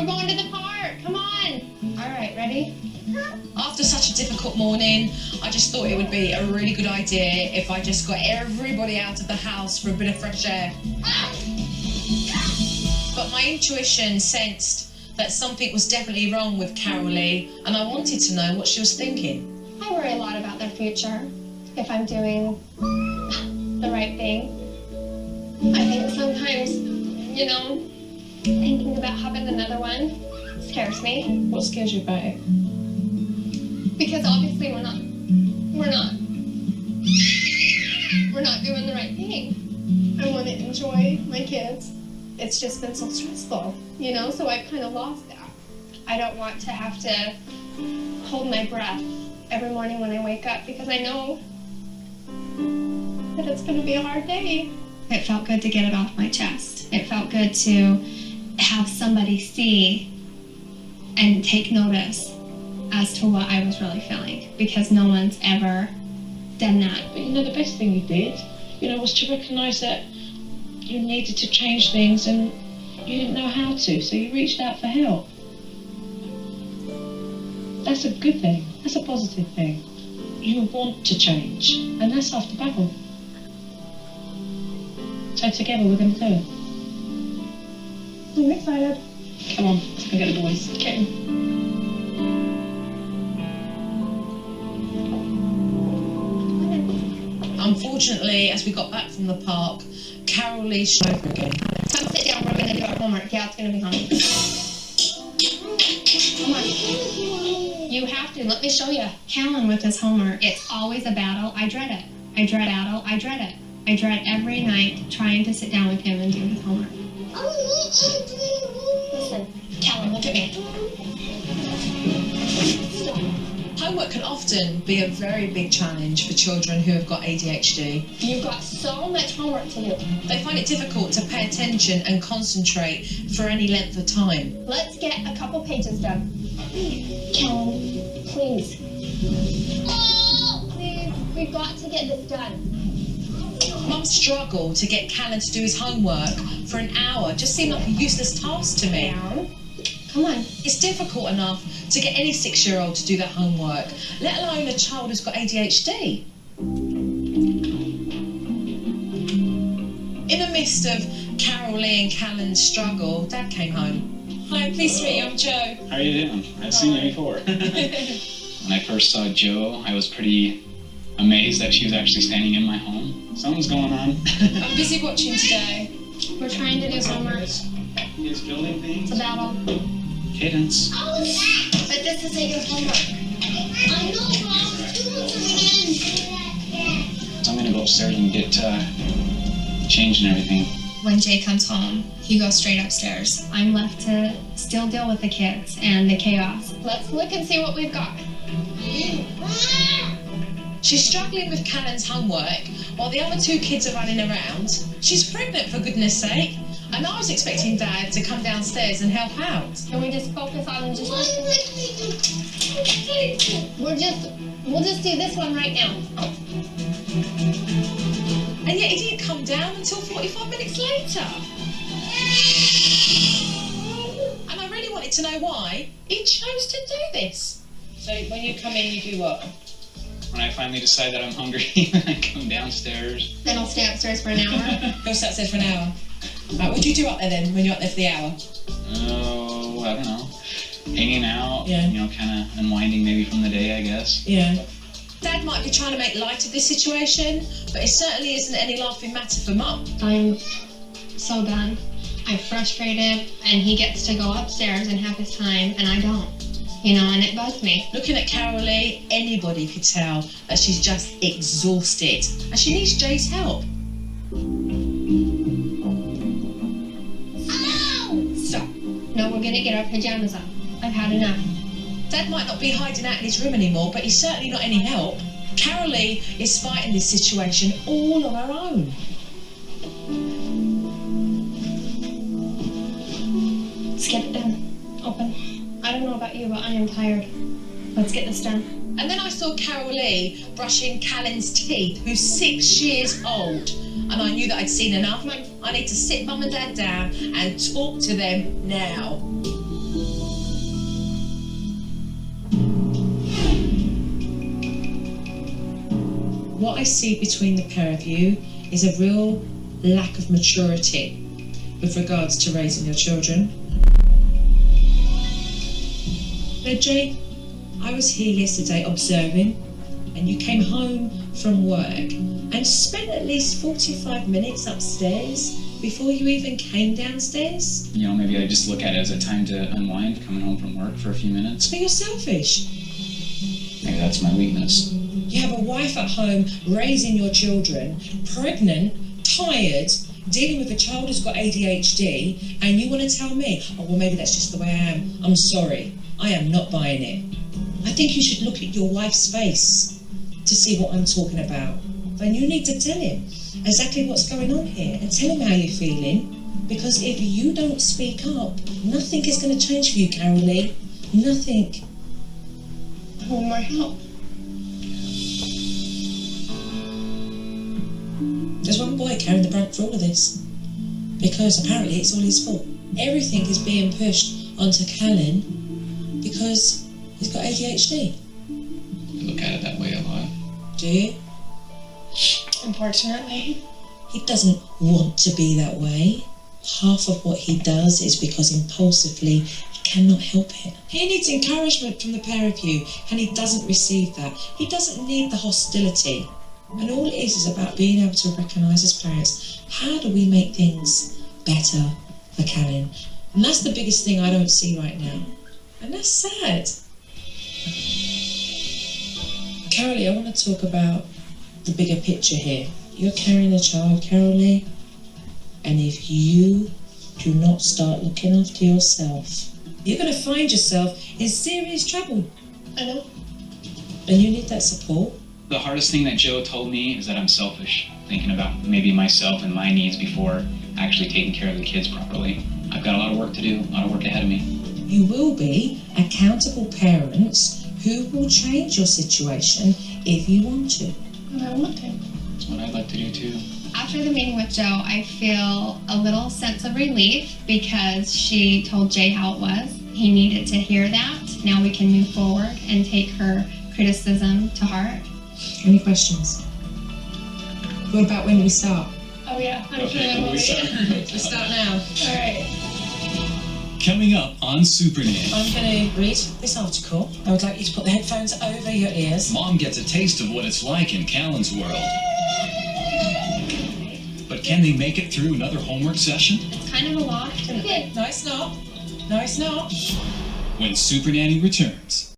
going to the park. Come on. All right, ready? After such a difficult morning, I just thought it would be a really good idea if I just got everybody out of the house for a bit of fresh air. But my intuition sensed that something was definitely wrong with Carolee, and I wanted to know what she was thinking. I worry a lot about their future, if I'm doing the right thing. I think sometimes, you know, thinking about having another one scares me. What scares you about it? Because obviously we're not doing the right thing. I want to enjoy my kids. It's just been so stressful, you know, so I've kind of lost that. I don't want to have to hold my breath every morning when I wake up because I know that it's going to be a hard day. It felt good to get it off my chest. It felt good to have somebody see and take notice as to what I was really feeling, because no one's ever done that. But you know, the best thing you did, you know, was to recognise that you needed to change things and you didn't know how to, so you reached out for help. That's a good thing. That's a positive thing. You want to change, and that's half the battle. So together we're going to do it. I'm excited. Come on, let's go get the boys. Okay. Unfortunately, as we got back from the park, Carolee showed again. Come sit down, we're going to do our homework. Yeah, it's going to be home. Come on. You have to. Let me show you. Callan with his homework. It's always a battle. I dread it. I dread it. I dread every night trying to sit down with him and do his homework. Listen, Callan, look at me. Homework can often be a very big challenge for children who have got ADHD. You've got so much homework to do. They find it difficult to pay attention and concentrate for any length of time. Let's get a couple pages done. Callan, please. Please, we've got to get this done. Mum's struggle to get Callan to do his homework for an hour just seemed like a useless task to me. Down. Come on. It's difficult enough to get any 6-year-old to do their homework, let alone a child who's got ADHD. In the midst of Carolee and Callan's struggle, Dad came home. Hi, pleased to meet you, I'm Joe. How are you doing? I've seen you before. When I first saw Jo, I was pretty amazed that she was actually standing in my home. Something's going on. I'm busy watching today. We're trying to do homework. He's building things. It's a battle. Cadence. But this isn't your homework. I know, Mom. So I'm gonna go upstairs and get changed and everything. When Jay comes home, he goes straight upstairs. I'm left to still deal with the kids and the chaos. Let's look and see what we've got. She's struggling with Callan's homework while the other 2 kids are running around. She's pregnant, for goodness sake. And I was expecting Dad to come downstairs and help out. Can we just focus on just... We'll just do this one right now. And yet he didn't come down until 45 minutes later. And I really wanted to know why he chose to do this. So when you come in, you do what? When I finally decide that I'm hungry, I come downstairs. Then I'll stay upstairs for an hour. Go sit upstairs for an hour. Right, what do you do up there then, when you're up there for the hour? Oh, I don't know. Hanging out, Yeah. you know, kind of unwinding maybe from the day, I guess. Yeah. Dad might be trying to make light of this situation, but it certainly isn't any laughing matter for Mum. I'm so done. I'm frustrated, and he gets to go upstairs and have his time, and I don't. You know, and it bugs me. Looking at Carolee, anybody could tell that she's just exhausted, and she needs Jay's help. Stop. No, we're gonna get our pajamas on. I've had enough. Dad might not be hiding out in his room anymore, but he's certainly not any help. Carolee is fighting this situation all on her own. Let's get it done. Open. I don't know about you, but I am tired. Let's get this done. And then I saw Carolee brushing Callan's teeth, who's 6 years old. And I knew that I'd seen enough. I need to sit Mum and Dad down and talk to them now. what I see between the pair of you is a real lack of maturity with regards to raising your children. Now, Jay, I was here yesterday observing, and you came home from work and spent at least 45 minutes upstairs before you even came downstairs. You know, maybe I just look at it as a time to unwind, coming home from work for a few minutes. But you're selfish. Maybe that's my weakness. You have a wife at home raising your children, pregnant, tired, dealing with a child who's got ADHD, and you want to tell me, oh, well, maybe that's just the way I am. I'm sorry. I am not buying it. I think you should look at your wife's face to see what I'm talking about. And you need to tell him exactly what's going on here and tell him how you're feeling. Because if you don't speak up, nothing is going to change for you, Carolee. Nothing. I want more help. There's one boy carrying the brunt for all of this. Because apparently it's all his fault. Everything is being pushed onto Callan because he's got ADHD. You look at it that way a lot. Do you? Unfortunately. He doesn't want to be that way. Half of what he does is because impulsively he cannot help it. He needs encouragement from the pair of you, and he doesn't receive that. He doesn't need the hostility. And all it is about being able to recognise as parents, how do we make things better for Callan? And that's the biggest thing I don't see right now. And that's sad. Carolee, I want to talk about the bigger picture here. You're carrying a child, Carolee, and if you do not start looking after yourself, you're going to find yourself in serious trouble. I know. And you need that support. The hardest thing that Joe told me is that I'm selfish, thinking about maybe myself and my needs before actually taking care of the kids properly. I've got a lot of work to do, a lot of work ahead of me. You will be accountable parents who will change your situation if you want to. And I want to. That's what I'd like to do too. After the meeting with Joe, I feel a little sense of relief because she told Jay how it was. He needed to hear that. Now we can move forward and take her criticism to heart. Any questions? What about when we start? Oh yeah, I'm Okay, feeling when we start. Let's start now. All right. Coming up on SuperNanny. I'm going to read this article. I would like you to put the headphones over your ears. Mom gets a taste of what it's like in Callan's world. But can they make it through another homework session? It's kind of a lot. No, it's not. No, it's not. When SuperNanny returns.